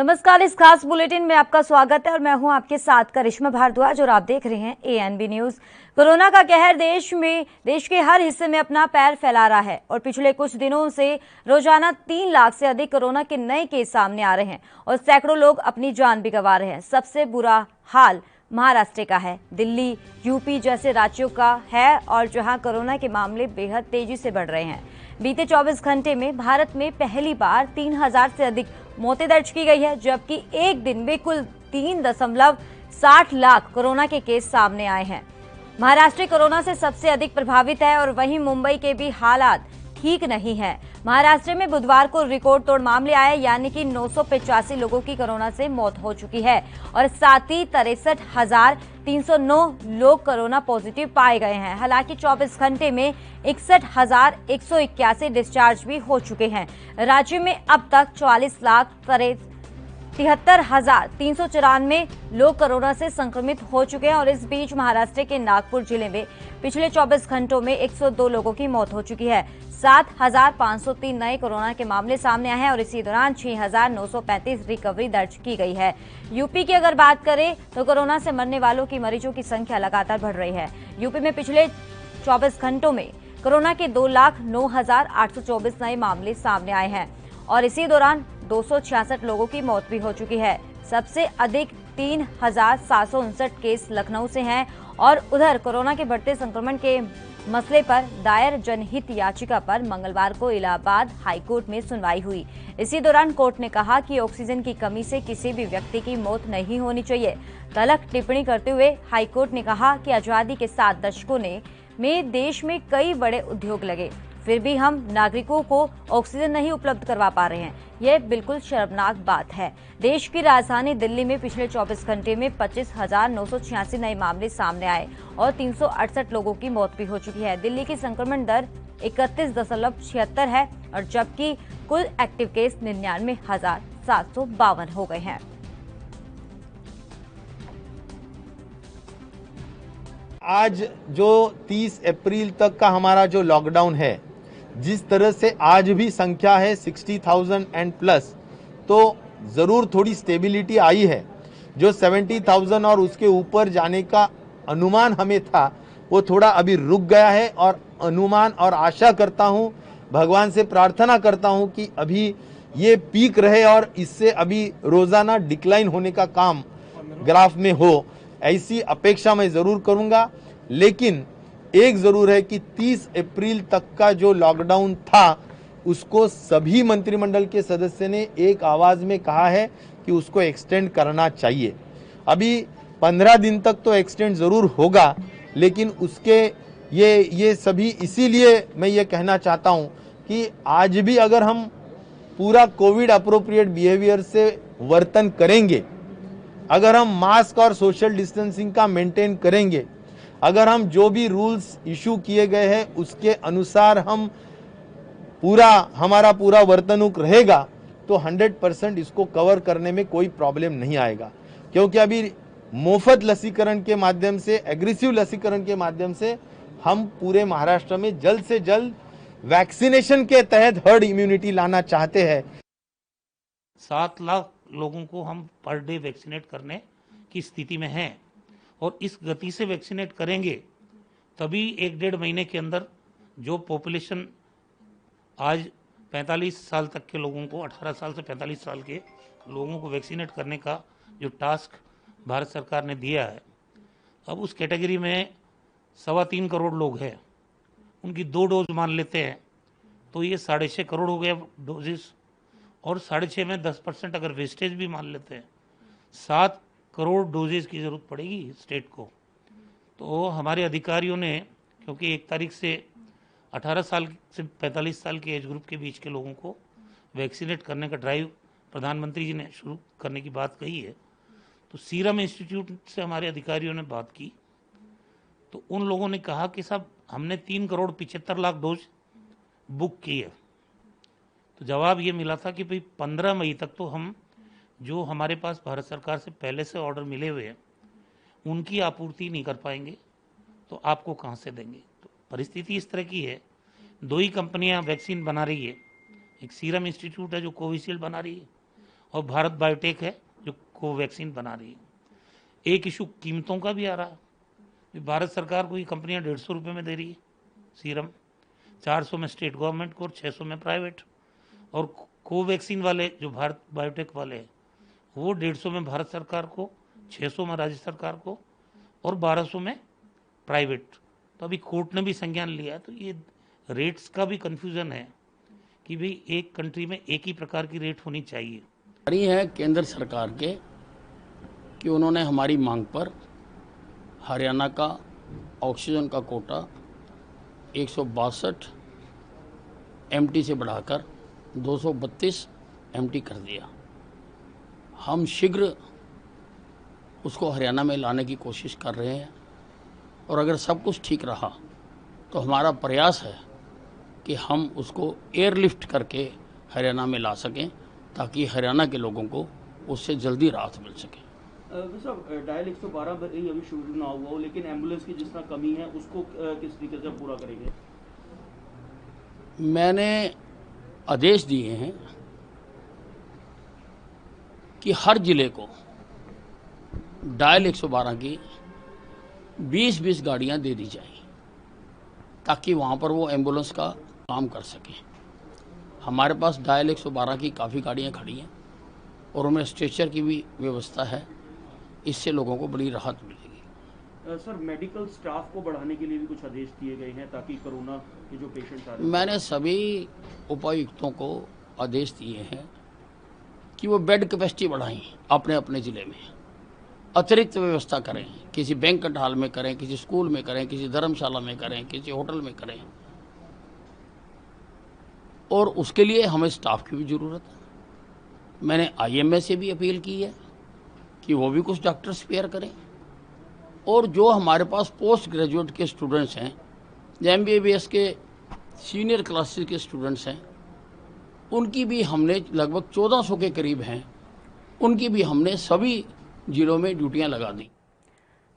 नमस्कार, इस खास बुलेटिन में आपका स्वागत है और मैं हूं आपके साथ करिश्मा भारद्वाज और आप देख रहे हैं एएनबी न्यूज। कोरोना का कहर देश के हर हिस्से में अपना पैर फैला रहा है और पिछले कुछ दिनों से रोजाना 3 लाख से अधिक कोरोना के नए केस सामने आ रहे हैं और सैकड़ों लोग अपनी जान भी गंवा रहे हैं। सबसे बुरा हाल महाराष्ट्र का है, दिल्ली, यूपी जैसे राज्यों का है और जहां कोरोना के मामले बेहद तेजी से बढ़ रहे हैं। बीते 24 घंटे में भारत में पहली बार 3000 से अधिक मौतें दर्ज की गई है, जबकि एक दिन में कुल 3.60 लाख कोरोना के केस सामने आए हैं। महाराष्ट्र कोरोना से सबसे अधिक प्रभावित है और वहीं मुंबई के भी हालात ठीक नहीं है। महाराष्ट्र में बुधवार को रिकॉर्ड तोड़ मामले आए, यानी कि 985 लोगों की कोरोना से मौत हो चुकी है और साथ ही 63,309 लोग कोरोना पॉजिटिव पाए गए हैं। हालांकि 24 घंटे में 61,181 डिस्चार्ज भी हो चुके हैं। राज्य में अब तक 40,73,394 लोग कोरोना से संक्रमित हो चुके हैं और इस बीच महाराष्ट्र के नागपुर जिले में पिछले 24 घंटों में 102 लोगों की मौत हो चुकी है। 7,503 नए कोरोना के मामले सामने आए हैं और इसी दौरान 6,935 रिकवरी दर्ज की गई है। यूपी की अगर बात करें तो कोरोना से मरने वालों की मरीजों की संख्या लगातार बढ़ रही है। यूपी में पिछले 24 घंटों में कोरोना के 2,09,824 नए मामले सामने आए हैं और इसी दौरान 266 लोगों की मौत भी हो चुकी है। सबसे अधिक 3,759 केस लखनऊ से हैं और उधर कोरोना के बढ़ते संक्रमण के मसले पर दायर जनहित याचिका पर मंगलवार को इलाहाबाद हाईकोर्ट में सुनवाई हुई। इसी दौरान कोर्ट ने कहा कि ऑक्सीजन की कमी से किसी भी व्यक्ति की मौत नहीं होनी चाहिए। तल्ख टिप्पणी करते हुए हाईकोर्ट ने कहा कि आजादी के 7 दशकों में देश में कई बड़े उद्योग लगे, फिर भी हम नागरिकों को ऑक्सीजन नहीं उपलब्ध करवा पा रहे हैं। यह बिल्कुल शर्मनाक बात है। देश की राजधानी दिल्ली में पिछले 24 घंटे में 25,986 नए मामले सामने आए और 368 लोगों की मौत भी हो चुकी है। दिल्ली की संक्रमण दर 31.76 है और जबकि कुल एक्टिव केस 99,752 हो गए हैं। आज जो 30 अप्रैल तक का हमारा जो लॉकडाउन है, जिस तरह से आज भी संख्या है 60,000 एंड प्लस, तो ज़रूर थोड़ी स्टेबिलिटी आई है। जो 70,000 और उसके ऊपर जाने का अनुमान हमें था, वो थोड़ा अभी रुक गया है और अनुमान और आशा करता हूँ, भगवान से प्रार्थना करता हूँ कि अभी ये पीक रहे और इससे अभी रोज़ाना डिक्लाइन होने का काम ग्राफ में हो, ऐसी अपेक्षा मैं ज़रूर करूँगा। लेकिन एक ज़रूर है कि 30 अप्रैल तक का जो लॉकडाउन था, उसको सभी मंत्रिमंडल के सदस्य ने एक आवाज़ में कहा है कि उसको एक्सटेंड करना चाहिए। अभी 15 दिन तक तो एक्सटेंड ज़रूर होगा, लेकिन उसके ये सभी इसीलिए मैं ये कहना चाहता हूँ कि आज भी अगर हम पूरा कोविड अप्रोप्रिएट बिहेवियर से वर्तन करेंगे, अगर हम मास्क और सोशल डिस्टेंसिंग का मेंटेन करेंगे, अगर हम जो भी रूल्स इशू किए गए हैं उसके अनुसार हम हमारा पूरा वर्तणूक रहेगा, तो 100% इसको कवर करने में कोई प्रॉब्लम नहीं आएगा। क्योंकि अभी मुफ्त लसीकरण के माध्यम से, एग्रेसिव लसीकरण के माध्यम से हम पूरे महाराष्ट्र में जल्द से जल्द वैक्सीनेशन के तहत हर्ड इम्यूनिटी लाना चाहते हैं। 7 लाख लोगों को हम पर डे वैक्सीनेट करने की स्थिति में हैं और इस गति से वैक्सीनेट करेंगे तभी 1-1.5 महीने के अंदर जो पॉपुलेशन आज 45 साल तक के लोगों को, 18 साल से 45 साल के लोगों को वैक्सीनेट करने का जो टास्क भारत सरकार ने दिया है, अब उस कैटेगरी में 3.25 करोड़ लोग हैं, उनकी 2 डोज मान लेते हैं तो ये 6.5 करोड़ हो गया डोजेस, और 6.5 में 10% अगर वेस्टेज भी मान लेते हैं, 7 करोड़ डोजेज की ज़रूरत पड़ेगी स्टेट को। तो हमारे अधिकारियों ने, क्योंकि 1 तारीख से 18 साल से 45 साल के एज ग्रुप के बीच के लोगों को वैक्सीनेट करने का ड्राइव प्रधानमंत्री जी ने शुरू करने की बात कही है, तो सीरम इंस्टीट्यूट से हमारे अधिकारियों ने बात की तो उन लोगों ने कहा कि साहब हमने 3,75,00,000 डोज बुक की है। तो जवाब ये मिला था कि भाई 15 मई तक तो हम जो हमारे पास भारत सरकार से पहले से ऑर्डर मिले हुए हैं उनकी आपूर्ति नहीं कर पाएंगे, तो आपको कहाँ से देंगे। तो परिस्थिति इस तरह की है, 2 ही कंपनियां वैक्सीन बना रही है, एक सीरम इंस्टीट्यूट है जो कोविशील्ड बना रही है और भारत बायोटेक है जो कोवैक्सीन बना रही है। एक इशू कीमतों का भी आ रहा है। भारत सरकार को ये कंपनियां 150 रुपये में दे रही है सीरम, 400 में स्टेट गवर्नमेंट को और 600 में प्राइवेट। और कोवैक्सीन वाले जो भारत बायोटेक वाले हैं वो 150 में भारत सरकार को, 600 में राज्य सरकार को और 1200 में प्राइवेट। तो अभी कोर्ट ने भी संज्ञान लिया है। तो ये रेट्स का भी कंफ्यूजन है कि भाई एक कंट्री में एक ही प्रकार की रेट होनी चाहिए। है केंद्र सरकार के कि उन्होंने हमारी मांग पर हरियाणा का ऑक्सीजन का कोटा 162 एमटी से बढ़ाकर 232 एमटी कर दिया। हम शीघ्र उसको हरियाणा में लाने की कोशिश कर रहे हैं और अगर सब कुछ ठीक रहा तो हमारा प्रयास है कि हम उसको एयरलिफ्ट करके हरियाणा में ला सकें ताकि हरियाणा के लोगों को उससे जल्दी राहत मिल सके। साहब डायल 112 अभी शुरू ना हुआ हो, लेकिन एम्बुलेंस की जिस तरह कमी है उसको किस तरीके से पूरा करेंगे? मैंने आदेश दिए हैं कि हर जिले को डायल 112 की 20-20 गाड़ियां दे दी जाए ताकि वहां पर वो एम्बुलेंस का काम कर सकें। हमारे पास डायल 112 की काफ़ी गाड़ियां खड़ी हैं और उनमें स्ट्रेचर की भी व्यवस्था है। इससे लोगों को बड़ी राहत मिलेगी। सर मेडिकल स्टाफ को बढ़ाने के लिए भी कुछ आदेश दिए गए हैं ताकि कोरोना के जो पेशेंट्स आ रहे हैं। मैंने सभी उपायुक्तों को आदेश दिए हैं कि वो बेड कैपेसिटी बढ़ाएं, अपने अपने ज़िले में अतिरिक्त व्यवस्था करें। किसी बैंक्वेट हॉल में करें, किसी स्कूल में करें, किसी धर्मशाला में करें, किसी होटल में करें। और उसके लिए हमें स्टाफ की भी ज़रूरत है। मैंने IMA से भी अपील की है कि वो भी कुछ डॉक्टर स्पेयर करें। और जो हमारे पास पोस्ट ग्रेजुएट के स्टूडेंट्स हैं, MBBS के सीनियर क्लासेस के स्टूडेंट्स हैं, उनकी भी हमने लगभग 1400 के करीब हैं, उनकी भी हमने सभी जिलों में ड्यूटियां लगा दी।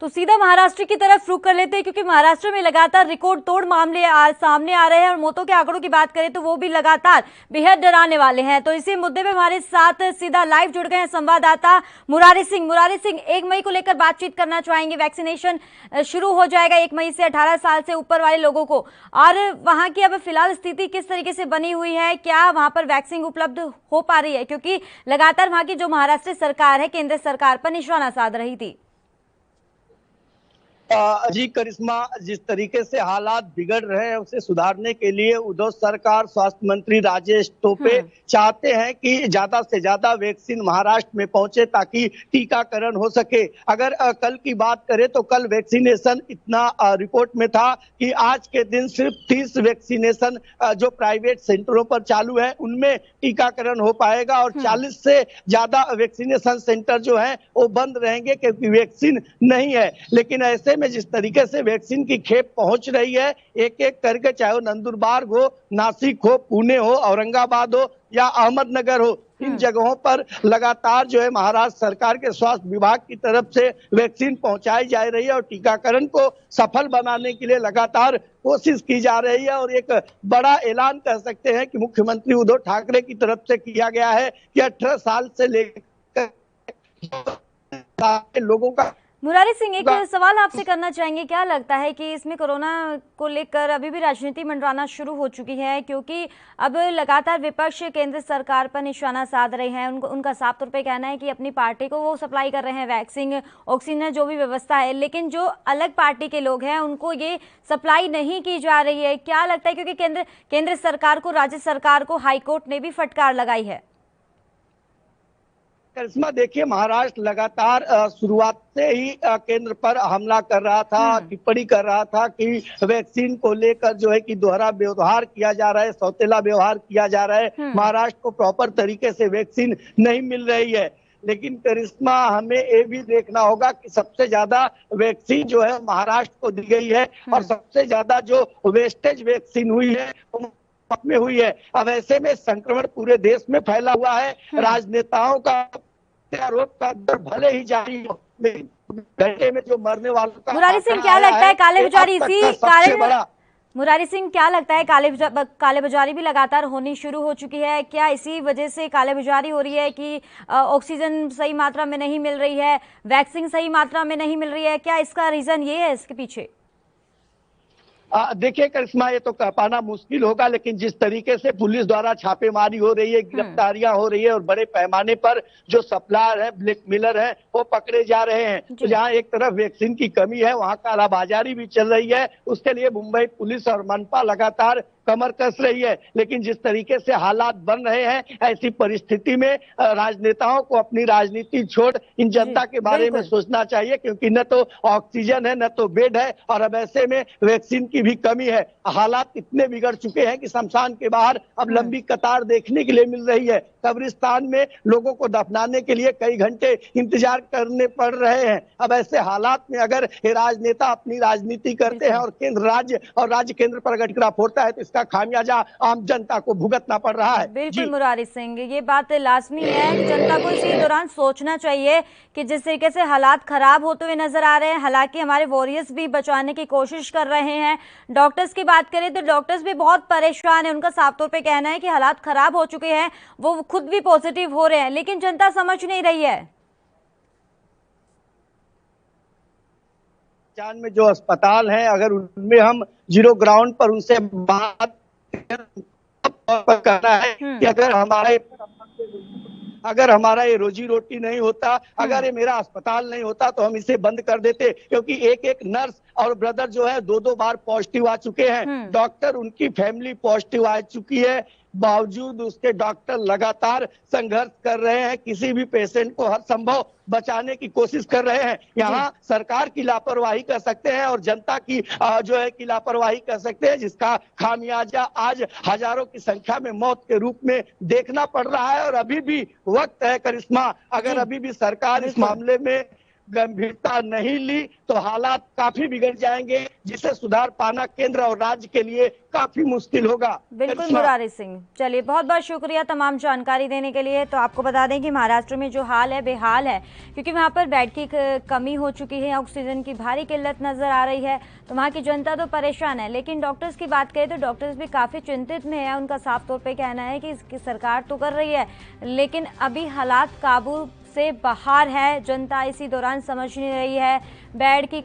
तो सीधा महाराष्ट्र की तरफ रुख कर लेते हैं क्योंकि महाराष्ट्र में लगातार रिकॉर्ड तोड़ मामले सामने आ रहे हैं और मौतों के आंकड़ों की बात करें तो वो भी लगातार बेहद डराने वाले हैं। तो इसी मुद्दे पे हमारे साथ सीधा लाइव जुड़ गए हैं संवाददाता मुरारी सिंह। 1 मई को लेकर बातचीत करना चाहेंगे। वैक्सीनेशन शुरू हो जाएगा 1 मई से 18 साल से ऊपर वाले लोगों को, और वहां की अब फिलहाल स्थिति किस तरीके से बनी हुई है? क्या वहां पर वैक्सीन उपलब्ध हो पा रही है? क्योंकि लगातार वहां की जो महाराष्ट्र सरकार है केंद्र सरकार पर निशाना साध रही थी। जी करिश्मा, जिस तरीके से हालात बिगड़ रहे हैं उसे सुधारने के लिए उद्धव सरकार, स्वास्थ्य मंत्री राजेश टोपे चाहते हैं कि ज्यादा से ज्यादा वैक्सीन महाराष्ट्र में पहुंचे ताकि टीकाकरण हो सके। अगर कल की बात करें तो कल वैक्सीनेशन इतना रिपोर्ट में था कि आज के दिन सिर्फ 30 वैक्सीनेशन जो प्राइवेट सेंटरों पर चालू है उनमें टीकाकरण हो पाएगा और 40 से ज्यादा वैक्सीनेशन सेंटर जो है वो बंद रहेंगे क्योंकि वैक्सीन नहीं है। लेकिन ऐसे में जिस तरीके से वैक्सीन की खेप पहुंच रही है एक एक करके, चाहे वो नंदुरबार हो, नासिक हो, पुणे हो, औरंगाबाद हो या अहमदनगर हो, इन जगहों पर लगातार जो है महाराष्ट्र सरकार के स्वास्थ्य विभाग की तरफ से वैक्सीन पहुंचाई जा रही है और टीकाकरण को सफल बनाने के लिए लगातार कोशिश की जा रही है। और एक बड़ा ऐलान कह सकते हैं कि मुख्यमंत्री उद्धव ठाकरे की तरफ से किया गया है कि 18 साल से लेकर लोगों का। मुरारी सिंह, एक सवाल आपसे करना चाहेंगे, क्या लगता है कि इसमें कोरोना को लेकर अभी भी राजनीति मंडराना शुरू हो चुकी है? क्योंकि अब लगातार विपक्ष केंद्र सरकार पर निशाना साध रहे हैं। उनका साफ तौर पे कहना है कि अपनी पार्टी को वो सप्लाई कर रहे हैं वैक्सीन, ऑक्सीजन, जो भी व्यवस्था है, लेकिन जो अलग पार्टी के लोग हैं उनको ये सप्लाई नहीं की जा रही है। क्या लगता है, क्योंकि केंद्र सरकार को, राज्य सरकार को हाईकोर्ट ने भी फटकार लगाई है? करिश्मा, देखिए महाराष्ट्र लगातार शुरुआत से ही केंद्र पर हमला कर रहा था, टिप्पणी कर रहा था कि वैक्सीन को लेकर जो है कि दोहरा व्यवहार किया जा रहा है, सौतेला व्यवहार किया जा रहा है, महाराष्ट्र को प्रॉपर तरीके से वैक्सीन नहीं मिल रही है। लेकिन करिश्मा, हमें ये भी देखना होगा कि सबसे ज्यादा वैक्सीन जो है महाराष्ट्र को दी गई है और सबसे ज्यादा जो वेस्टेज वैक्सीन हुई है में हुई है। अब ऐसे में संक्रमण पूरे देश में फैला हुआ है। राजनेताओं का आरोप का दर भले ही जारी हो, घंटे में जो मरने वालों का मुरारी सिंह, क्या लगता है काले पुजारी इसी कारण मुरारी सिंह, क्या लगता है कालेबाजारी भी लगातार होनी शुरू हो चुकी है? क्या इसी वजह से कालेबाजारी हो रही है कि ऑक्सीजन सही मात्रा में नहीं मिल रही है, वैक्सीन सही मात्रा में नहीं मिल रही है? क्या इसका रीजन ये है इसके पीछे? देखिए करिश्मा, ये तो कह पाना मुश्किल होगा, लेकिन जिस तरीके से पुलिस द्वारा छापेमारी हो रही है, गिरफ्तारियां हो रही है और बड़े पैमाने पर जो सप्लायर है, ब्लैक मिलर है, वो पकड़े जा रहे हैं। तो जहां एक तरफ वैक्सीन की कमी है, वहां कालाबाजारी भी चल रही है। उसके लिए मुंबई पुलिस और मनपा लगातार कमर कस रही है। लेकिन जिस तरीके से हालात बन रहे हैं, ऐसी परिस्थिति में राजनेताओं को अपनी राजनीति छोड़ इन जनता के बारे में सोचना चाहिए, क्योंकि न तो ऑक्सीजन है, न तो बेड है, और अब ऐसे में वैक्सीन की भी कमी है। हालात इतने बिगड़ चुके हैं कि शमशान के बाहर अब लंबी कतार देखने के लिए मिल रही है। कब्रिस्तान में लोगों को दफनाने के लिए कई घंटे इंतजार करने पड़ रहे हैं। अब ऐसे हालात में अगर ये राजनेता अपनी राजनीति करते हैं और केंद्र राज्य और राज्य केंद्र पर गटकड़ा फोड़ता है, तो इसका खामियाजा आम जनता को भुगतना पड़ रहा है। बिल्कुल मुरारी सिंह, ये बात लाजमी है कि जनता को इसी दौरान सोचना चाहिए कि जिस तरीके से हालात खराब होते हुए नजर आ रहे हैं, हालांकि हमारे वॉरियर्स भी बचाने की कोशिश कर रहे हैं। डॉक्टर्स की बात करें तो डॉक्टर्स भी बहुत परेशान है। उनका साफ तौर पे कहना है कि हालात खराब हो चुके हैं, वो खुद भी पॉजिटिव हो रहे हैं, लेकिन जनता समझ नहीं रही है। जान में जो अस्पताल हैं, अगर उनमें हम जीरो ग्राउंड पर उनसे बात करना है कि अगर हमारा ये रोजी रोटी नहीं होता, अगर ये मेरा अस्पताल नहीं होता, तो हम इसे बंद कर देते। क्योंकि एक एक नर्स और ब्रदर जो है 2-2 बार पॉजिटिव आ चुके हैं। डॉक्टर, उनकी फैमिली पॉजिटिव आ चुकी है। बावजूद उसके डॉक्टर लगातार संघर्ष कर रहे हैं, किसी भी पेशेंट को हर संभव बचाने की कोशिश कर रहे हैं। यहाँ सरकार की लापरवाही कर सकते हैं और जनता की जो है कि लापरवाही कर सकते हैं, जिसका खामियाजा आज हजारों की संख्या में मौत के रूप में देखना पड़ रहा है। और अभी भी वक्त है करिश्मा, अगर अभी भी सरकार इस मामले में गंभीरता नहीं ली तो हालात काफी बिगड़ जाएंगे, जिसे सुधार पाना केंद्र और राज्य के लिए काफी मुश्किल होगा। बिल्कुल मुरारी सिंह, चलिए बहुत बहुत शुक्रिया तमाम जानकारी देने के लिए। तो आपको बता दें कि महाराष्ट्र में जो हाल है बेहाल है, क्योंकि वहां पर बेड की कमी हो चुकी है, ऑक्सीजन की भारी किल्लत नजर आ रही है। तो वहां की जनता तो परेशान है, लेकिन डॉक्टर्स की बात करें तो डॉक्टर्स भी काफी चिंतित में है। उनका साफ तौर पर कहना है कि इसकी सरकार तो कर रही है, लेकिन अभी हालात काबू से बाहर है। जनता इसी दौरान समझ नहीं रही है, बेड की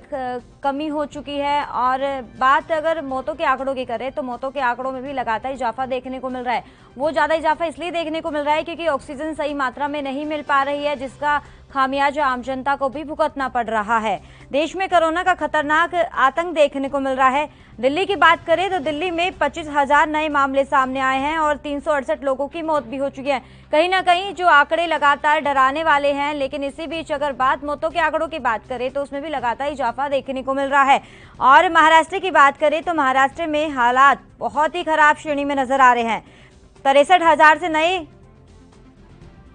कमी हो चुकी है। और बात अगर मौतों के आंकड़ों की करें तो मौतों के आंकड़ों में भी लगातार इजाफा देखने को मिल रहा है। वो ज़्यादा इजाफा इसलिए देखने को मिल रहा है क्योंकि ऑक्सीजन सही मात्रा में नहीं मिल पा रही है, जिसका खामियाजा आम जनता को भी भुगतना पड़ रहा है। देश में कोरोना का खतरनाक आतंक देखने को मिल रहा है। दिल्ली की बात करें तो दिल्ली में 25,000 नए मामले सामने आए हैं और 368 लोगों की मौत भी हो चुकी है। कहीं ना कहीं जो आंकड़े लगातार डराने वाले हैं, लेकिन इसी बीच अगर बात मौतों के आंकड़ों की बात करें तो उसमें भी लगातार इजाफा देखने को मिल रहा है। और महाराष्ट्र की बात करें तो महाराष्ट्र में हालात बहुत ही खराब श्रेणी में नजर आ रहे हैं। 63,000 से नए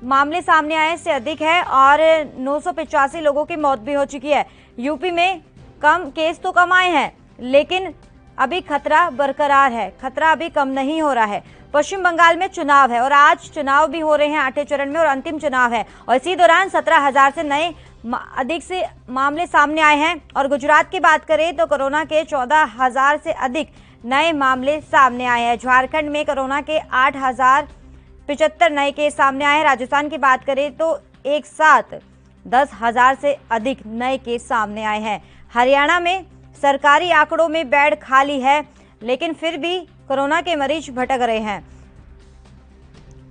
मामले सामने आए से अधिक है और 985 लोगों की मौत भी हो चुकी है। यूपी में कम केस तो कम आए हैं, लेकिन अभी खतरा बरकरार है, खतरा अभी कम नहीं हो रहा है। पश्चिम बंगाल में चुनाव है और आज चुनाव भी हो रहे हैं 8वें चरण में और अंतिम चुनाव है, और इसी दौरान 17,000 से नए अधिक से मामले सामने आए हैं। और गुजरात की बात करें तो कोरोना के 14,000 से अधिक नए मामले सामने आए हैं। झारखंड में कोरोना के 8,075 नए केस सामने आए हैं। राजस्थान की बात करें तो एक साथ 10,000 से अधिक नए केस सामने आए हैं। हरियाणा में सरकारी आंकड़ों में बेड खाली है, लेकिन फिर भी कोरोना के मरीज भटक रहे हैं।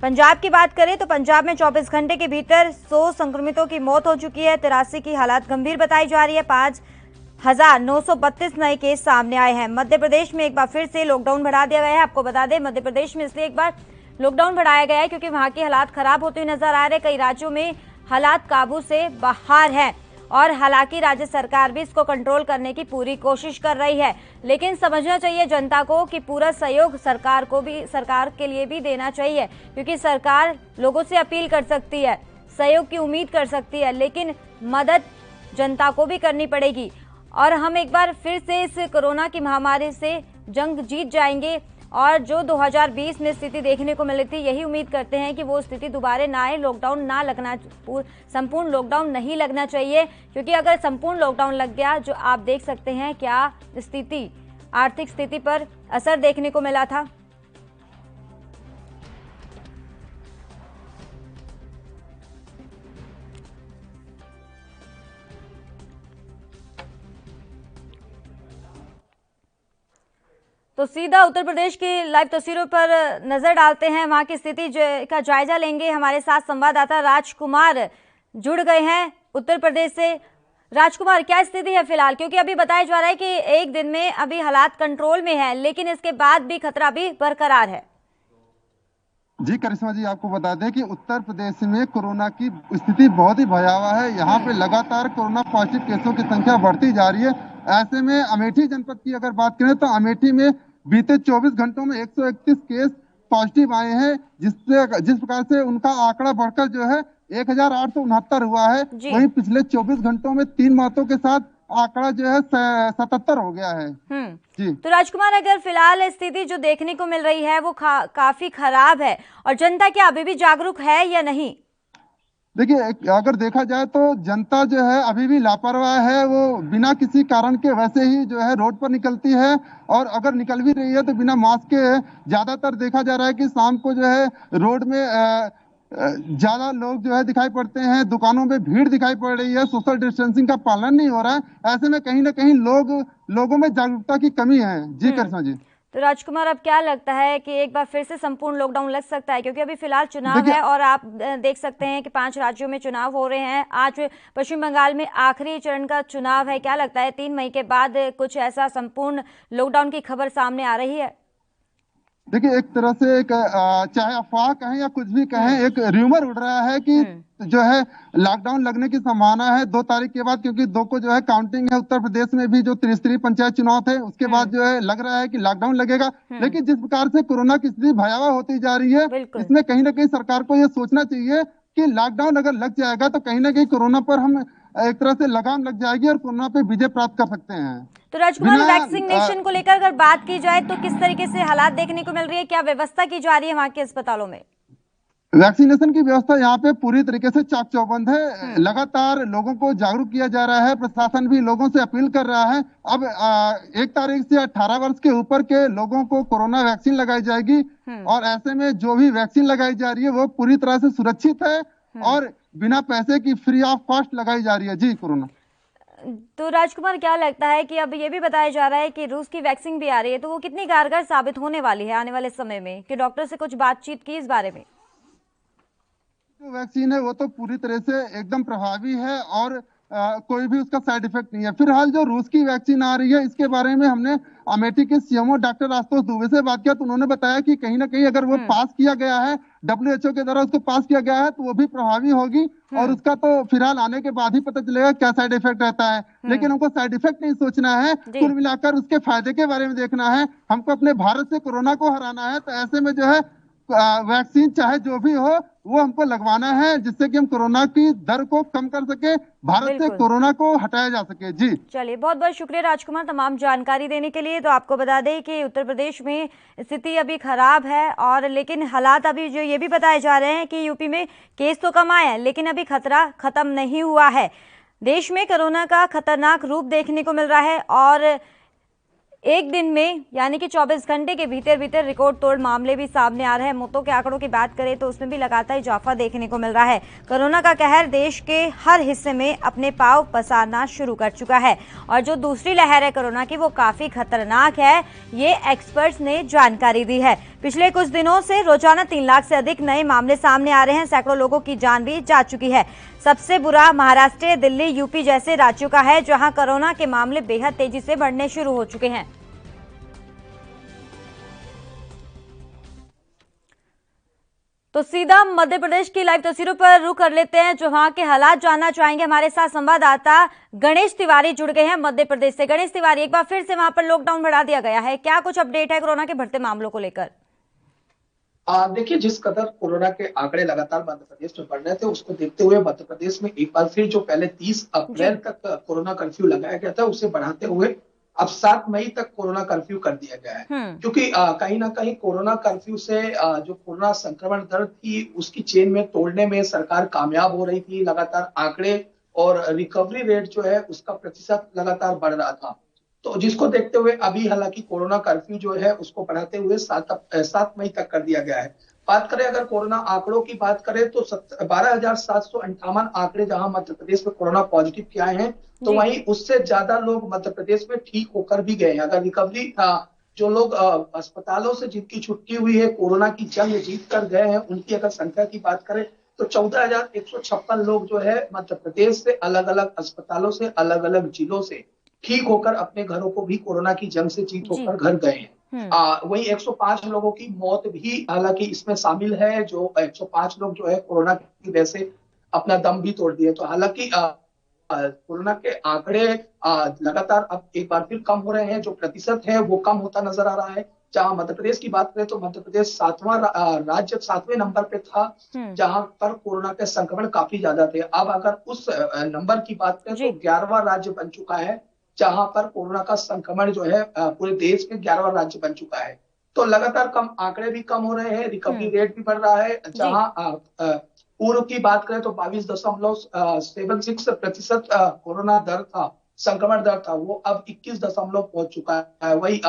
पंजाब की बात करें तो पंजाब में 24 घंटे के भीतर 100 संक्रमितों की मौत हो चुकी है। 83 की हालत गंभीर बताई जा रही है। 5,932 नए केस सामने आए हैं। मध्य प्रदेश में एक बार फिर से लॉकडाउन बढ़ा दिया गया है। आपको बता दें, मध्य प्रदेश में इसलिए एक बार लॉकडाउन बढ़ाया गया है क्योंकि वहां के हालात खराब होते हुए नजर आ रहे हैं। कई राज्यों में हालात काबू से बाहर हैं और हालांकि राज्य सरकार भी इसको कंट्रोल करने की पूरी कोशिश कर रही है, लेकिन समझना चाहिए जनता को कि पूरा सहयोग सरकार के लिए भी देना चाहिए, क्योंकि सरकार लोगों से अपील कर सकती है, सहयोग की उम्मीद कर सकती है, लेकिन मदद जनता को भी करनी पड़ेगी। और हम एक बार फिर से इस कोरोना की महामारी से जंग जीत जाएंगे और जो 2020 में स्थिति देखने को मिली थी, यही उम्मीद करते हैं कि वो स्थिति दोबारा ना आए। लॉकडाउन ना लगना, संपूर्ण लॉकडाउन नहीं लगना चाहिए, क्योंकि अगर संपूर्ण लॉकडाउन लग गया, जो आप देख सकते हैं क्या स्थिति आर्थिक स्थिति पर असर देखने को मिला था। तो सीधा उत्तर प्रदेश की लाइव तस्वीरों पर नजर डालते हैं, वहां की स्थिति का जायजा लेंगे। हमारे साथ संवाददाता राजकुमार जुड़ गए हैं उत्तर प्रदेश से। राजकुमार, क्या स्थिति है फिलहाल? क्योंकि अभी बताया जा रहा है कि एक दिन में अभी हालात कंट्रोल में है, लेकिन इसके बाद भी खतरा भी बरकरार है। जी करिश्मा जी, आपको बता दें कि उत्तर प्रदेश में कोरोना की स्थिति बहुत ही भयावह है। यहाँ पे लगातार कोरोना पॉजिटिव केसों की संख्या बढ़ती जा रही है। ऐसे में अमेठी जनपद की अगर बात करें तो अमेठी में बीते 24 घंटों में 131 केस पॉजिटिव आए हैं, जिस प्रकार से उनका आंकड़ा बढ़कर जो है 1869 हुआ है। वहीं पिछले 24 घंटों में 3 मौतों के साथ आंकड़ा जो है 77 हो गया है। जी तो राजकुमार, अगर फिलहाल स्थिति जो देखने को मिल रही है वो काफी खराब है, और जनता क्या अभी भी जागरूक है या नहीं? देखिए, अगर देखा जाए तो जनता जो है अभी भी लापरवाह है। वो बिना किसी कारण के वैसे ही जो है रोड पर निकलती है, और अगर निकल भी रही है तो बिना मास्क के। ज्यादातर देखा जा रहा है कि शाम को जो है रोड में ज्यादा लोग जो है दिखाई पड़ते हैं, दुकानों में भीड़ दिखाई पड़ रही है, सोशल डिस्टेंसिंग का पालन नहीं हो रहा है। ऐसे में कहीं ना कहीं लोगों में जागरूकता की कमी है। जी कृष्णा जी। तो राजकुमार, अब क्या लगता है कि एक बार फिर से संपूर्ण लॉकडाउन लग सकता है? क्योंकि अभी फिलहाल चुनाव है और आप देख सकते हैं कि 5 राज्यों में चुनाव हो रहे हैं। आज पश्चिम बंगाल में आखिरी चरण का चुनाव है। क्या लगता है 3 मई के बाद कुछ ऐसा संपूर्ण लॉकडाउन की खबर सामने आ रही है? देखिए, एक तरह से चाहे अफवाह कहें या कुछ भी कहें, एक र्यूमर उड़ रहा है कि जो है लॉकडाउन लगने की संभावना है 2 तारीख के बाद, क्योंकि 2 को जो है काउंटिंग है। उत्तर प्रदेश में भी जो त्रिस्तरीय पंचायत चुनाव थे उसके बाद जो है लग रहा है कि लॉकडाउन लगेगा। लेकिन जिस प्रकार से कोरोना की स्थिति भयावह होती जा रही है, इसमें कहीं ना कहीं सरकार को यह सोचना चाहिए कि लॉकडाउन अगर लग जाएगा तो कहीं ना कहीं कोरोना पर हम एक तरह से लगाम लग जाएगी और कोरोना पे विजय प्राप्त कर सकते हैं। तो राजकुमार, वैक्सीनेशन को लेकर अगर बात की जाए तो किस तरीके से हालात देखने को मिल रही है? क्या व्यवस्था की जा रही है वहां के अस्पतालों में? वैक्सीनेशन की व्यवस्था यहाँ पे पूरी तरीके से चाक चौबंद है। लगातार लोगों को जागरूक किया जा रहा है। प्रशासन भी लोगों से अपील कर रहा है। अब 1 तारीख से 18 वर्ष के ऊपर के लोगों को कोरोना वैक्सीन लगाई जाएगी, और ऐसे में जो भी वैक्सीन लगाई जा रही है वो पूरी तरह से सुरक्षित है और बिना पैसे की फ्री ऑफ कॉस्ट लगाई जा रही है। जी कोरोना। तो राजकुमार, क्या लगता है कि अब ये भी बताया जा रहा है कि रूस की वैक्सीन भी आ रही है, तो वो कितनी कारगर साबित होने वाली है आने वाले समय में? कि डॉक्टर से कुछ बातचीत की इस बारे में? जो वैक्सीन है वो तो पूरी तरह से एकदम प्रभावी है और कोई भी उसका साइड इफेक्ट नहीं है। फिलहाल जो रूस की वैक्सीन आ रही है, इसके बारे में हमने अमेठी के सीएमओ डॉक्टर आशुतोष दुबे से बात किया, तो उन्होंने बताया कि कहीं ना कहीं अगर वो पास किया गया है, WHO के द्वारा उसको पास किया गया है, तो वो भी प्रभावी होगी। और उसका तो फिलहाल आने के बाद ही पता चलेगा क्या साइड इफेक्ट रहता है। लेकिन हमको साइड इफेक्ट नहीं सोचना है, कुल मिलाकर उसके फायदे के बारे में देखना है। हमको अपने भारत से कोरोना को हराना है, तो ऐसे में जो है वैक्सीन चाहे जो भी हो वो हमको लगवाना है, जिससे कि हम कोरोना की दर को कम कर सके, भारत से कोरोना को हटाया जा सके। जी चलिए, बहुत बहुत शुक्रिया राजकुमार तमाम जानकारी देने के लिए। तो आपको बता दें कि उत्तर प्रदेश में स्थिति अभी खराब है, और लेकिन हालात अभी जो ये भी बताए जा रहे हैं कि यूपी में केस तो कम आए हैं, लेकिन अभी खतरा खत्म नहीं हुआ है। देश में कोरोना का खतरनाक रूप देखने को मिल रहा है, और एक दिन में यानी कि 24 घंटे के भीतर भीतर रिकॉर्ड तोड़ मामले भी सामने आ रहे हैं। मौतों के आंकड़ों की बात करें तो उसमें भी लगातार इजाफा देखने को मिल रहा है। कोरोना का कहर देश के हर हिस्से में अपने पांव पसारना शुरू कर चुका है, और जो दूसरी लहर है कोरोना की वो काफी खतरनाक है, ये एक्सपर्ट्स ने जानकारी दी है। पिछले कुछ दिनों से रोजाना 3 लाख से अधिक नए मामले सामने आ रहे हैं। सैकड़ों लोगों की जान भी जा चुकी है। सबसे बुरा महाराष्ट्र, दिल्ली, यूपी जैसे राज्यों का है, जहां कोरोना के मामले बेहद तेजी से बढ़ने शुरू हो चुके हैं। तो सीधा मध्य प्रदेश की लाइव तस्वीरों पर रुख कर लेते हैं, जो वहां के हालात जानना चाहेंगे। हमारे साथ संवाददाता गणेश तिवारी जुड़ गए हैं मध्य प्रदेश से। गणेश तिवारी, एक बार फिर से वहां पर लॉकडाउन बढ़ा दिया गया है, क्या कुछ अपडेट है कोरोना के बढ़ते मामलों को लेकर? देखिए, जिस कदर कोरोना के आंकड़े लगातार मध्य प्रदेश में बढ़ रहे थे, उसको देखते हुए मध्य प्रदेश में एक बार फिर जो पहले 30 अप्रैल तक कोरोना कर्फ्यू लगाया गया था, उसे बढ़ाते हुए अब 7 मई तक कोरोना कर्फ्यू कर दिया गया है। क्योंकि कहीं ना कहीं कोरोना कर्फ्यू से जो कोरोना संक्रमण दर थी उसकी चेन में तोड़ने में सरकार कामयाब हो रही थी। लगातार आंकड़े और रिकवरी रेट जो है उसका प्रतिशत लगातार बढ़ रहा था। तो जिसको देखते हुए अभी हालांकि कोरोना कर्फ्यू जो है उसको बढ़ाते हुए 7 मई तक कर दिया गया है। बात करें अगर कोरोना आंकड़ों की बात करें तो 12,758 आंकड़े जहां मध्य प्रदेश में कोरोना पॉजिटिव के आए हैं, तो वहीं उससे ज्यादा लोग मध्य प्रदेश में ठीक होकर भी गए हैं। अगर रिकवरी जो लोग अस्पतालों से जिनकी छुट्टी हुई है, कोरोना की जंग जीत कर गए हैं, उनकी अगर संख्या की बात करें तो 14,156 लोग जो है मध्य प्रदेश से अलग अलग अस्पतालों से अलग अलग जिलों से ठीक होकर अपने घरों को भी कोरोना की जंग से जीत होकर घर गए हैं। वहीं 105 लोगों की मौत भी हालांकि इसमें शामिल है, जो 105 लोग जो है कोरोना की वजह से अपना दम भी तोड़ दिए। तो हालांकि कोरोना के आंकड़े लगातार अब एक बार फिर कम हो रहे हैं, जो प्रतिशत है वो कम होता नजर आ रहा है। जहां मध्य प्रदेश की बात करें तो मध्य प्रदेश 7वें नंबर पे था, जहां पर कोरोना के संक्रमण काफी ज्यादा थे। अब अगर उस नंबर की बात करें तो 11वां राज्य बन चुका है, जहां पर कोरोना का संक्रमण जो है पूरे देश में 11वां राज्य बन चुका है। तो लगातार आंकड़े भी कम हो रहे हैं, रिकवरी रेट भी बढ़ रहा है। जहां पूर्व की बात करें तो 22.76% कोरोना दर था, संक्रमण दर था, वो अब 21 पहुंच चुका है। वही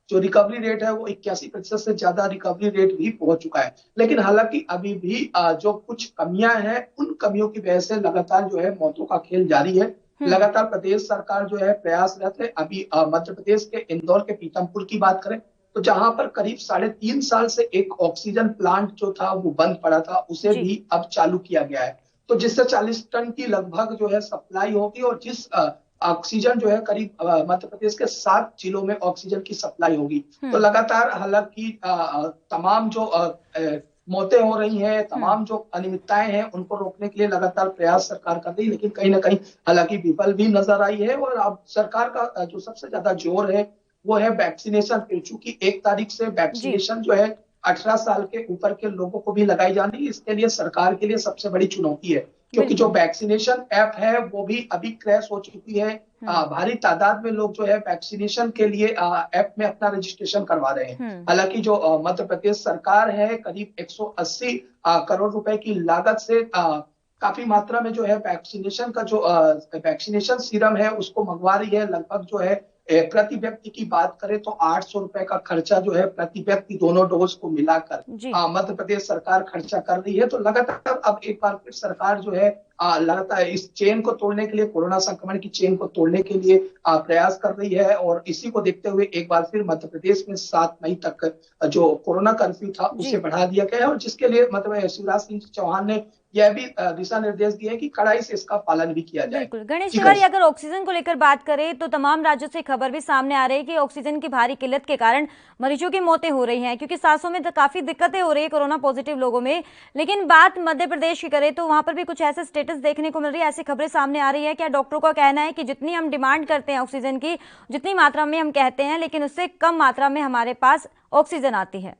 जो रिकवरी रेट है वो 81% से ज्यादा रिकवरी रेट भी पहुंच चुका है। लेकिन हालांकि अभी भी जो कुछ कमियां हैं, उन कमियों की वजह से लगातार जो है मौतों का खेल जारी है। लगातार प्रदेश सरकार जो है प्रयासरत है। अभी मध्य प्रदेश के इंदौर के पीथमपुर की बात करें तो जहां पर करीब 3.5 साल से एक ऑक्सीजन प्लांट जो था वो बंद पड़ा था, उसे भी अब चालू किया गया है। तो जिससे 40 टन की लगभग जो है सप्लाई होगी, और जिस ऑक्सीजन जो है करीब मध्य प्रदेश के 7 जिलों में ऑक्सीजन की सप्लाई होगी। तो लगातार हालांकि तमाम जो मौतें हो रही हैं, तमाम जो अनियमितताएं हैं, उनको रोकने के लिए लगातार प्रयास सरकार कर रही है, लेकिन कहीं ना कहीं हालांकि विफल भी नजर आई है। और अब सरकार का जो सबसे ज्यादा जोर है वो है वैक्सीनेशन पे, चूंकि 1 तारीख से वैक्सीनेशन जो है 18 साल के ऊपर के लोगों को भी लगाई जानी है। इसके लिए सरकार के लिए सबसे बड़ी चुनौती है, क्योंकि जो वैक्सीनेशन ऐप है वो भी अभी क्रैश हो चुकी है। भारी तादाद में लोग जो है वैक्सीनेशन के लिए ऐप में अपना रजिस्ट्रेशन करवा रहे हैं। हालांकि जो मध्य प्रदेश सरकार है करीब 180 करोड़ रुपए की लागत से काफी मात्रा में जो है वैक्सीनेशन का जो वैक्सीनेशन सीरम है उसको मंगवा रही है। लगभग जो है प्रति व्यक्ति की बात करें तो 800 रुपए का खर्चा जो है प्रति व्यक्ति दोनों डोज को मिलाकर मध्य प्रदेश सरकार खर्चा कर रही है। तो लगातार अब एक बार फिर सरकार जो है लगातार इस चेन को तोड़ने के लिए, कोरोना संक्रमण की चेन को तोड़ने के लिए प्रयास कर रही है। और इसी को देखते हुए एक बार फिर मध्य प्रदेश में 7 मई तक जो कोरोना कर्फ्यू था उसे बढ़ा दिया गया है, और जिसके लिए मतलब शिवराज सिंह चौहान ने यह भी दिशा निर्देश दिए कि कड़ाई से इसका पालन भी किया जाए। बिल्कुल गणेश तिवारी, अगर ऑक्सीजन को लेकर बात करें तो तमाम राज्यों से खबर भी सामने आ रही है कि ऑक्सीजन की भारी किल्लत के कारण मरीजों की मौतें हो रही हैं, क्योंकि सांसों में काफी दिक्कतें हो रही है कोरोना पॉजिटिव लोगों में। लेकिन बात मध्य प्रदेश की करें तो वहां पर भी कुछ ऐसे स्टेटस देखने को मिल रही है, ऐसी खबरें सामने आ रही है। क्या डॉक्टरों का कहना है कि जितनी हम डिमांड करते हैं ऑक्सीजन की, जितनी मात्रा में हम कहते हैं, लेकिन उससे कम मात्रा में हमारे पास ऑक्सीजन आती है?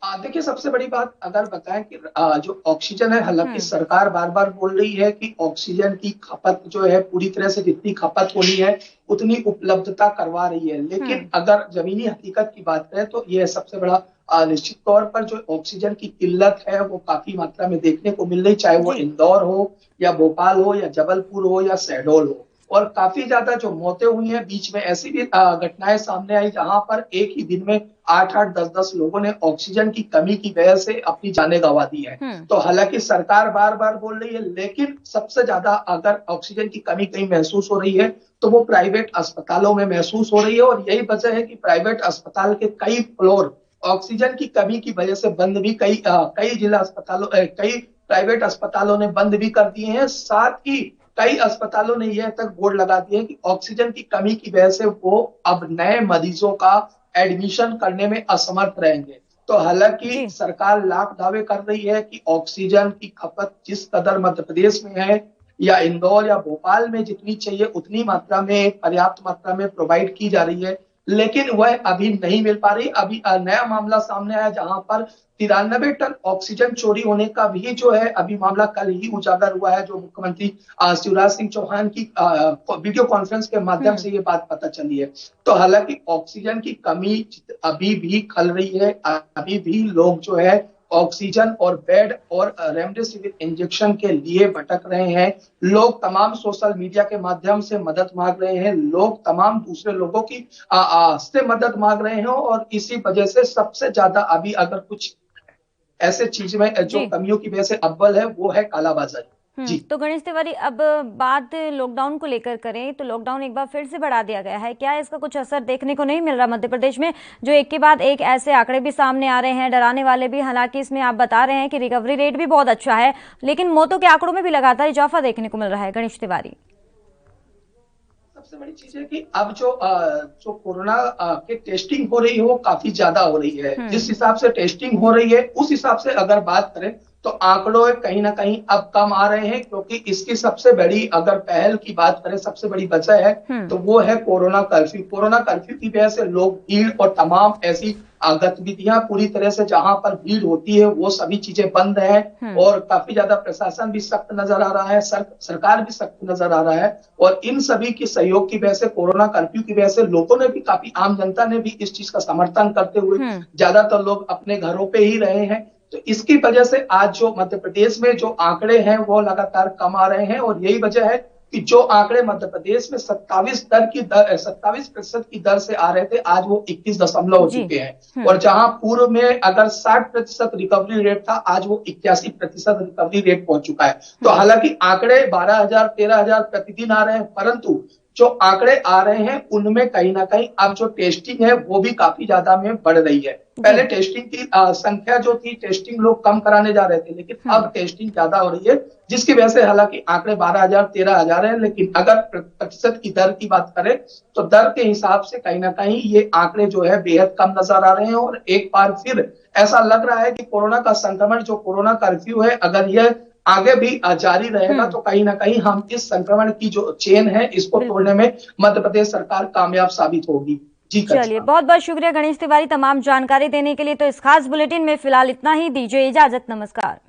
देखिए, सबसे बड़ी बात अगर बताएं कि जो ऑक्सीजन है, हालांकि सरकार बार बार बोल रही है कि ऑक्सीजन की खपत जो है पूरी तरह से जितनी खपत होनी है उतनी उपलब्धता करवा रही है। लेकिन अगर जमीनी हकीकत की बात करें तो यह सबसे बड़ा निश्चित तौर पर जो ऑक्सीजन की किल्लत है वो काफी मात्रा में देखने को मिल रही, चाहे वो इंदौर हो या भोपाल हो या जबलपुर हो या शहडोल हो। और काफी ज्यादा जो मौतें हुई हैं, बीच में ऐसी भी घटनाएं सामने आई जहां पर एक ही दिन में 8-8, 10-10 लोगों ने ऑक्सीजन की कमी की वजह से अपनी जानें गंवा दी है। तो हालांकि सरकार बार बार बोल रही है, लेकिन सबसे ज्यादा अगर ऑक्सीजन की कमी कहीं महसूस हो रही है तो वो प्राइवेट अस्पतालों में महसूस हो रही है। और यही वजह है कि प्राइवेट अस्पताल के कई फ्लोर ऑक्सीजन की कमी की वजह से बंद भी, कई जिला अस्पतालों कई प्राइवेट अस्पतालों ने बंद भी कर दिए हैं। साथ ही कई अस्पतालों ने यह तक बोर्ड लगा दिए कि ऑक्सीजन की कमी की वजह से वो अब नए मरीजों का एडमिशन करने में असमर्थ रहेंगे। तो हालांकि सरकार लाख दावे कर रही है कि ऑक्सीजन की खपत जिस कदर मध्य प्रदेश में है या इंदौर या भोपाल में जितनी चाहिए उतनी मात्रा में, पर्याप्त मात्रा में प्रोवाइड की जा रही है, लेकिन वह अभी नहीं मिल पा रही। अभी नया मामला सामने आया जहां पर 93 टन ऑक्सीजन चोरी होने का भी जो है अभी मामला कल ही उजागर हुआ है, जो मुख्यमंत्री शिवराज सिंह चौहान की वीडियो कॉन्फ्रेंस के माध्यम से ये बात पता चली है। तो हालांकि ऑक्सीजन की कमी अभी भी खल रही है, अभी भी लोग जो है ऑक्सीजन और बेड और रेमडेसिविर इंजेक्शन के लिए भटक रहे हैं। लोग तमाम सोशल मीडिया के माध्यम से मदद मांग रहे हैं, लोग तमाम दूसरे लोगों की से मदद मांग रहे हैं और इसी वजह से सबसे ज्यादा अभी अगर कुछ ऐसे चीज में जो कमियों की वजह से अव्वल है वो है कालाबाजारी। जी तो गणेश तिवारी, अब बात लॉकडाउन को लेकर करें तो लॉकडाउन एक बार फिर से बढ़ा दिया गया है, क्या इसका कुछ असर देखने को नहीं मिल रहा मध्य प्रदेश में? जो एक के बाद एक ऐसे आंकड़े भी सामने आ रहे हैं, डराने वाले भी। हालांकि इसमें आप बता रहे हैं कि रिकवरी रेट भी बहुत अच्छा है, लेकिन मौतों के आंकड़ों में भी लगातार इजाफा देखने को मिल रहा है। गणेश तिवारी, सबसे बड़ी चीज है कि अब जो कोरोना की टेस्टिंग हो रही है वो काफी ज्यादा हो रही है। जिस हिसाब से टेस्टिंग हो रही है उस हिसाब से अगर बात करें तो आंकड़ों कहीं ना कहीं अब कम आ रहे हैं, क्योंकि इसकी सबसे बड़ी अगर पहल की बात करें, सबसे बड़ी वजह है तो वो है कोरोना कर्फ्यू। कोरोना कर्फ्यू की वजह से लोग भीड़ और तमाम ऐसी गतिविधियां पूरी तरह से जहां पर भीड़ होती है वो सभी चीजें बंद है और काफी ज्यादा प्रशासन भी सख्त नजर आ रहा है, सरकार भी सख्त नजर आ रहा है। और इन सभी की सहयोग की वजह से, कोरोना कर्फ्यू की वजह से लोगों ने भी, काफी आम जनता ने भी इस चीज का समर्थन करते हुए ज्यादातर लोग अपने घरों पे ही रहे हैं। तो इसकी वजह से आज जो मध्य प्रदेश में जो आंकड़े हैं वो लगातार कम आ रहे हैं और यही वजह है कि जो आंकड़े मध्य प्रदेश में 27% की दर से आ रहे थे, आज वो 21 हो चुके हैं। और जहां पूर्व में अगर 60% रिकवरी रेट था, आज वो 81% रिकवरी रेट पहुंच चुका है। तो हालांकि आंकड़े 12,000 13,000 प्रतिदिन आ रहे हैं, परंतु जो आंकड़े आ रहे हैं उनमें कहीं ना कहीं अब जो टेस्टिंग है वो भी काफी ज्यादा में बढ़ रही है। पहले टेस्टिंग की संख्या जो थी, टेस्टिंग लोग कम कराने जा रहे थे, लेकिन अब टेस्टिंग ज्यादा हो रही है, जिसकी वजह से हालांकि आंकड़े 12,000 13,000 है। लेकिन अगर प्रतिशत की दर की बात करें तो दर के हिसाब से कहीं ना कहीं ये आंकड़े जो है बेहद कम नजर आ रहे हैं। और एक बार फिर ऐसा लग रहा है कि कोरोना का संक्रमण, जो कोरोना कर्फ्यू है, अगर यह आगे भी जारी रहेगा तो कहीं ना कहीं हम इस संक्रमण की जो चेन है इसको तोड़ने में मध्य प्रदेश सरकार कामयाब साबित होगी। जी चलिए, बहुत बहुत शुक्रिया गणेश तिवारी तमाम जानकारी देने के लिए। तो इस खास बुलेटिन में फिलहाल इतना ही, दीजिए इजाजत, नमस्कार।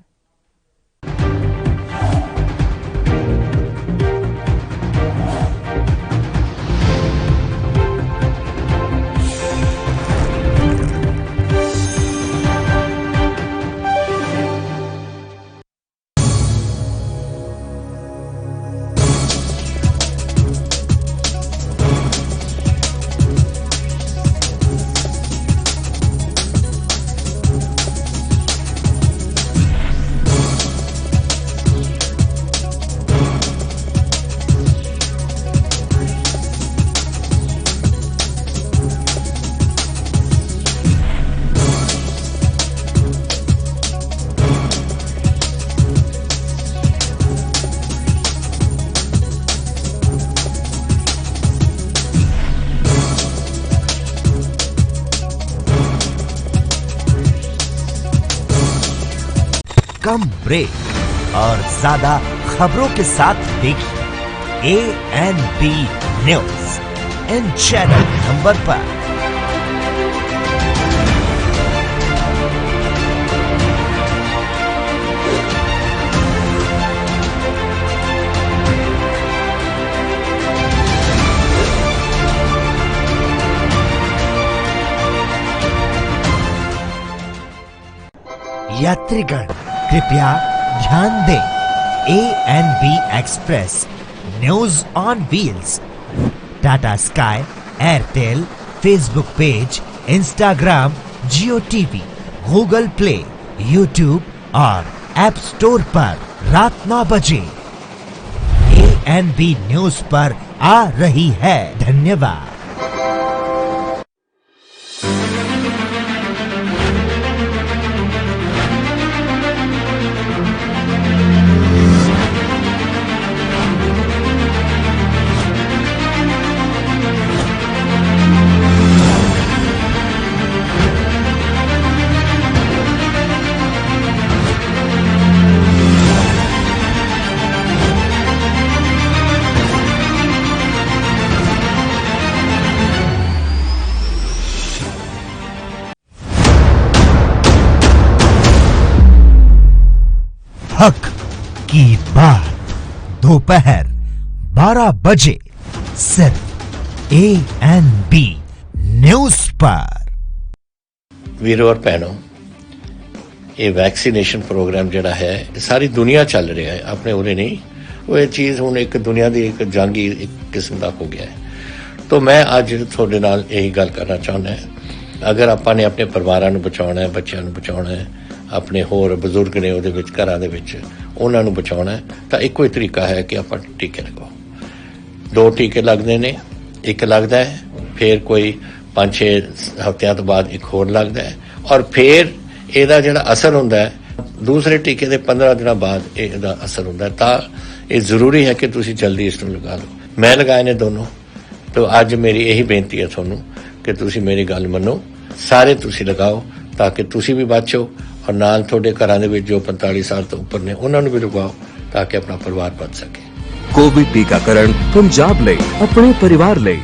कम ब्रेक और ज्यादा खबरों के साथ देखिए ANB news in channel number पर। यात्रीगण कृपया ध्यान दें, ANB express news on wheels Tata sky, Airtel, Facebook page, Instagram, Jio TV, Google play, YouTube और ऐप स्टोर पर रात 9 बजे ANB न्यूज पर आ रही है। धन्यवाद। हक की बात दोपहर 12 बजे सिर्फ ANB न्यूज पर। वीरों और बहनों, ਇਹ ਵੈਕਸੀਨੇਸ਼ਨ ਪ੍ਰੋਗਰਾਮ ਜਿਹੜਾ ਹੈ ਸਾਰੀ ਦੁਨੀਆ ਚੱਲ ਰਿਹਾ ਹੈ, ਆਪਣੇ ਉਰੇ ਨਹੀਂ। ਉਹ ਇਹ ਚੀਜ਼ ਹੁਣ ਇੱਕ ਦੁਨੀਆ ਦੀ ਇੱਕ ਜੰਗ ਹੀ ਇੱਕ ਕਿਸਮ ਦਾ ਹੋ ਗਿਆ ਹੈ। तो मैं ਅੱਜ ਤੁਹਾਡੇ ਨਾਲ ਇਹੀ ਗੱਲ ਕਰਨਾ ਚਾਹੁੰਦਾ ਹਾਂ, ਅਗਰ ਆਪਾਂ ਨੇ ਆਪਣੇ ਪਰਿਵਾਰਾਂ ਨੂੰ ਬਚਾਉਣਾ ਹੈ, ਬੱਚਿਆਂ ਨੂੰ ਬਚਾਉਣਾ ਹੈ, ਆਪਣੇ ਹੋਰ ਬਜ਼ੁਰਗ ਨੇ ਉਹਦੇ ਵਿੱਚ ਘਰਾਂ ਦੇ ਵਿੱਚ ਉਹਨਾਂ ਨੂੰ ਬਚਾਉਣਾ ਹੈ, ਤਾਂ ਇੱਕੋ ਹੀ ਤਰੀਕਾ ਹੈ ਕਿ ਆਪਾਂ ਟੀਕੇ ਲਗਾਓ। 2 ਟੀਕੇ ਲੱਗਦੇ ਨੇ, ਇੱਕ ਲੱਗਦਾ ਹੈ, ਫਿਰ ਕੋਈ 5-6 ਹਫ਼ਤਿਆਂ ਤੋਂ ਬਾਅਦ ਇੱਕ ਹੋਰ ਲੱਗਦਾ ਹੈ, ਔਰ ਫਿਰ ਇਹਦਾ ਜਿਹੜਾ ਅਸਰ ਹੁੰਦਾ ਹੈ ਦੂਸਰੇ ਟੀਕੇ ਦੇ 15 ਦਿਨਾਂ ਬਾਅਦ ਇਹਦਾ ਅਸਰ ਹੁੰਦਾ ਹੈ। ਤਾਂ ਇਹ ਜ਼ਰੂਰੀ ਹੈ ਕਿ ਤੁਸੀਂ ਜਲਦੀ ਇਸ ਨੂੰ ਲਗਾ ਲਓ। ਮੈਂ ਲਗਾਏ ਨੇ ਦੋਨੋਂ। तो आज मेरी यही बेनती है थोनू कि तुसी मेरी गल मनो, सारे तुसी लगाओ ताकि तुसी भी बचो और नाल थोड़े घरां दे विच जो 45 साल तो उपर ने उन्हां नूं भी लगाओ ताकि अपना परिवार बच सके। कोविड टीकाकरण पंजाब लई अपने परिवार लई।